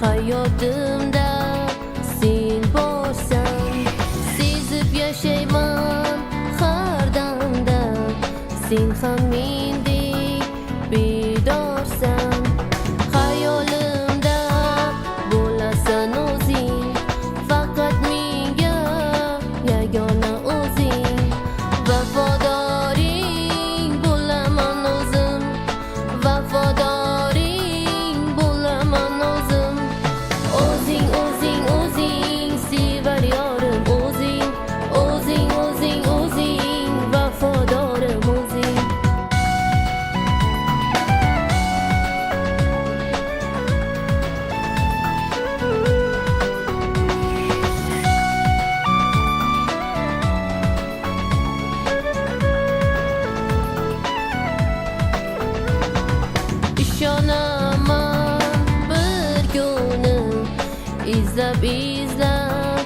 hayotimda sen borsan, sezib yashayman har damda, sen ham mendek bedorsan. Hayolimda bo'lasan o'zing, faqat menga yagona o'zing. Vafodoring bo'laman o'zim, vafodoring bo'laman o'zim. O'zing, o'zing, o'zing sevar yorim, o'zing, o'zing, o'zing, o'zing vafodorim o'zing. İshonaman bir kuni izlab izlab